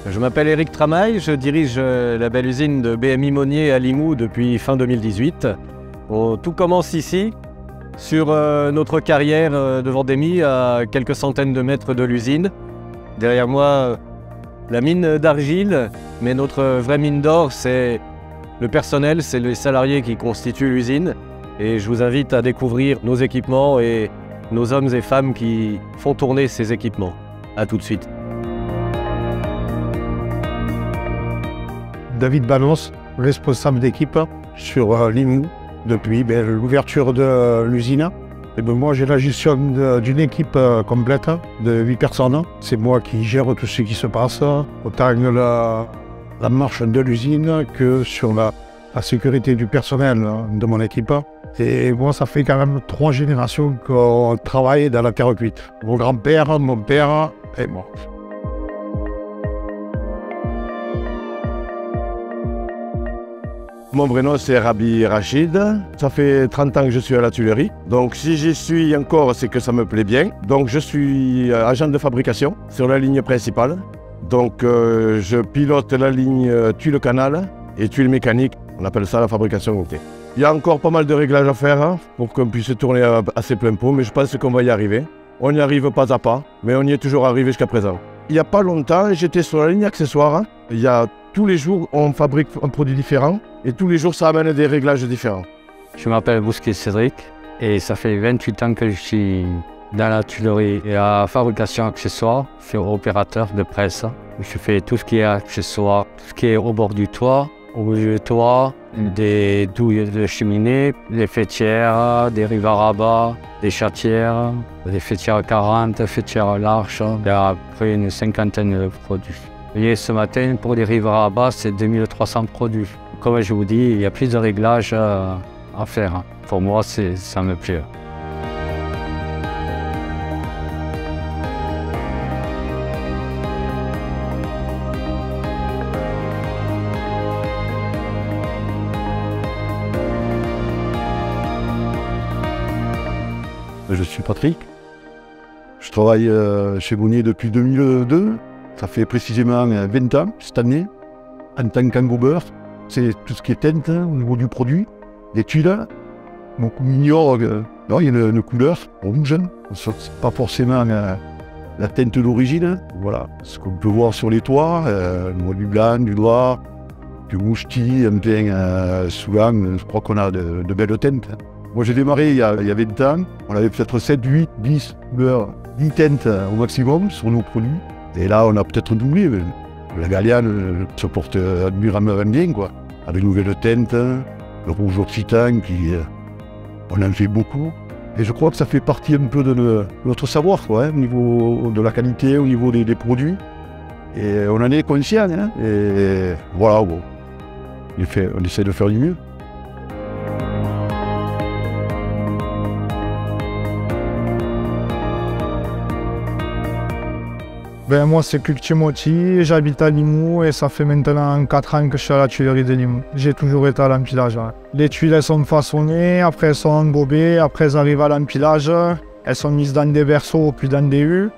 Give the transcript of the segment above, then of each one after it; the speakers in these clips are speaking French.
Je m'appelle Éric Tramail, je dirige la belle usine de BMI Monnier à Limoux depuis fin 2018. Tout commence ici, sur notre carrière de Vendémy, à quelques centaines de mètres de l'usine. Derrière moi, la mine d'argile, mais notre vraie mine d'or, c'est le personnel, c'est les salariés qui constituent l'usine. Et je vous invite à découvrir nos équipements et nos hommes et femmes qui font tourner ces équipements. A tout de suite. David Banos, responsable d'équipe sur Limoux depuis l'ouverture de l'usine. Moi, j'ai la gestion d'une équipe complète de 8 personnes. C'est moi qui gère tout ce qui se passe, autant la marche de l'usine que sur la sécurité du personnel de mon équipe. Et moi, ça fait quand même 3 générations qu'on travaille dans la terre cuite. Mon grand-père, mon père et moi. Mon prénom c'est Rabi Rachid, ça fait 30 ans que je suis à la Tuilerie. Donc si j'y suis encore, c'est que ça me plaît bien. Donc je suis agent de fabrication sur la ligne principale. Donc je pilote la ligne tuile canal et tuile mécanique, on appelle ça la fabrication montée. Il y a encore pas mal de réglages à faire pour qu'on puisse tourner à ses pleins pots, mais je pense qu'on va y arriver. On y arrive pas à pas, mais on y est toujours arrivé jusqu'à présent. Il n'y a pas longtemps, j'étais sur la ligne accessoire. Il y a tous les jours, on fabrique un produit différent et tous les jours, ça amène des réglages différents. Je m'appelle Bousquet Cédric et ça fait 28 ans que je suis dans la tuilerie et la fabrication accessoire. Je suis opérateur de presse. Je fais tout ce qui est accessoire, tout ce qui est au bord du toit, au milieu du toit, des douilles de cheminée, des fêtières, des rives à rabat, des chatières, des fêtières 40, fêtières larges, et après une cinquantaine de produits. Et ce matin, pour les rives à rabat, c'est 2300 produits. Comme je vous dis, il y a plus de réglages à faire. Pour moi, ça me plaît. Je suis Patrick. Je travaille chez Monnier depuis 2002. Ça fait précisément 20 ans cette année. En tant qu'engrobeur, c'est tout ce qui est teinte au niveau du produit, des tuiles. Beaucoup ignorent qu'il y a une couleur rouge. Ce n'est pas forcément la teinte d'origine. Voilà, ce qu'on peut voir sur les toits, du blanc, du noir, du mouchetis, souvent, je crois qu'on a de belles teintes. Moi j'ai démarré il y a 20 ans, on avait peut-être 7, 8, 10 couleurs, 10 teintes au maximum sur nos produits. Et là on a peut-être doublé, mais la Galliane se porte admirablement bien, quoi. Avec de nouvelles teintes, le rouge occitan, on en fait beaucoup. Et je crois que ça fait partie un peu de notre savoir, quoi, au niveau de la qualité, au niveau des produits. Et on en est conscient, hein. Et voilà, bon, on essaie de faire du mieux. Moi c'est Luc Timothy, j'habite à Limoux et ça fait maintenant 4 ans que je suis à la tuilerie de Limoux. J'ai toujours été à l'empilage. Les tuiles elles sont façonnées, après elles sont embobées, après elles arrivent à l'empilage, elles sont mises dans des verseaux puis dans des hues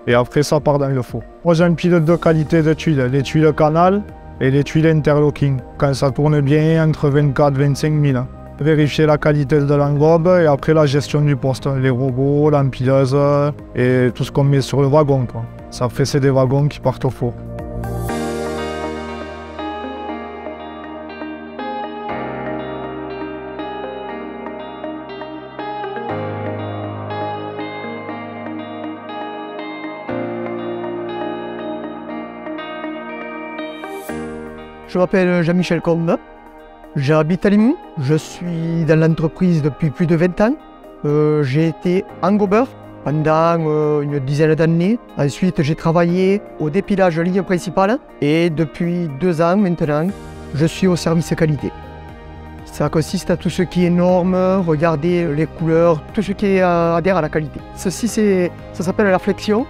et après ça part dans le four. Moi j'empile 2 qualités de tuiles, les tuiles canal et les tuiles interlocking. Quand ça tourne bien, entre 24 et 25 000. Vérifier la qualité de l'enrobe et après la gestion du poste, les robots, l'empileuse et tout ce qu'on met sur le wagon, quoi. Ça fait c'est des wagons qui partent au four. Je m'appelle Jean-Michel Combe, j'habite à Limoux, je suis dans l'entreprise depuis plus de 20 ans. J'ai été engrobeur pendant une dizaine d'années. Ensuite, j'ai travaillé au dépilage ligne principale et depuis 2 ans maintenant, je suis au service qualité. Ça consiste à tout ce qui est normes, regarder les couleurs, tout ce qui adhère à la qualité. Ceci, ça s'appelle la flexion.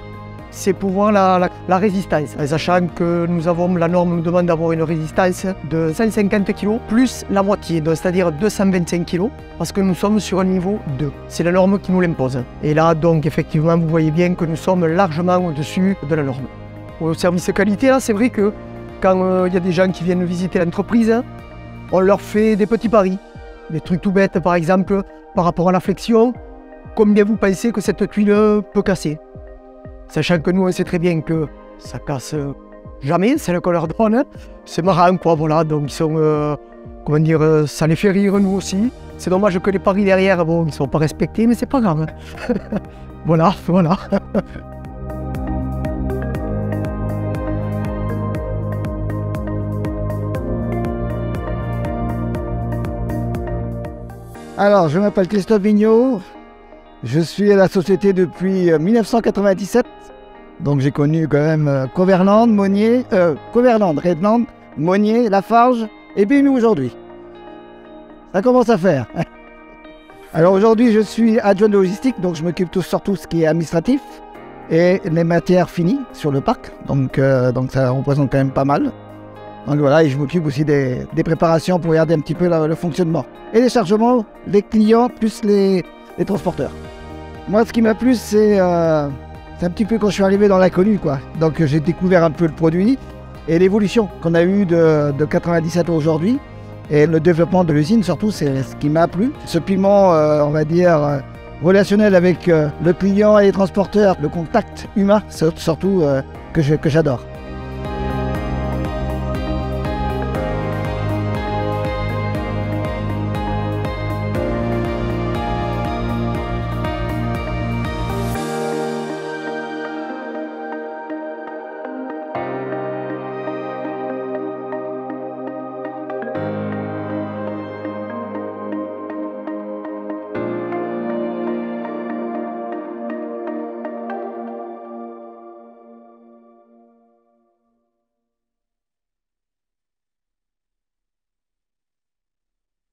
C'est pour voir la résistance, en sachant que la norme nous demande d'avoir une résistance de 150 kg plus la moitié, c'est-à-dire 225 kg, parce que nous sommes sur un niveau 2. C'est la norme qui nous l'impose. Et là, donc, effectivement, vous voyez bien que nous sommes largement au-dessus de la norme. au service qualité, là, c'est vrai que quand il y a des gens qui viennent visiter l'entreprise, hein, on leur fait des petits paris. Des trucs tout bêtes, par exemple, par rapport à la flexion, combien vous pensez que cette tuile peut casser? Sachant que nous, on sait très bien que ça casse jamais, celle qu'on leur donne. C'est marrant, quoi, voilà. Donc, ils sont, comment dire, ça les fait rire, nous aussi. C'est dommage que les paris derrière, bon, ils ne sont pas respectés, mais c'est pas grave. Voilà, voilà. Alors, je m'appelle Christophe Vigneault. Je suis à la société depuis 1997. Donc, j'ai connu quand même Coverland, Monnier, Redland, Monnier, Lafarge et BMI aujourd'hui. Ça commence à faire. Alors, aujourd'hui, je suis adjoint de logistique, donc je m'occupe surtout ce qui est administratif et les matières finies sur le parc. Donc ça représente quand même pas mal. Donc voilà, et je m'occupe aussi des préparations pour regarder un petit peu le fonctionnement. Et les chargements, les clients plus les transporteurs. Moi, ce qui m'a plu, c'est un petit peu quand je suis arrivé dans l'inconnu, quoi. Donc j'ai découvert un peu le produit et l'évolution qu'on a eue de 97 à aujourd'hui. Et le développement de l'usine, surtout, c'est ce qui m'a plu. Ce piment, on va dire, relationnel avec le client et les transporteurs, le contact humain, c'est surtout que j'adore.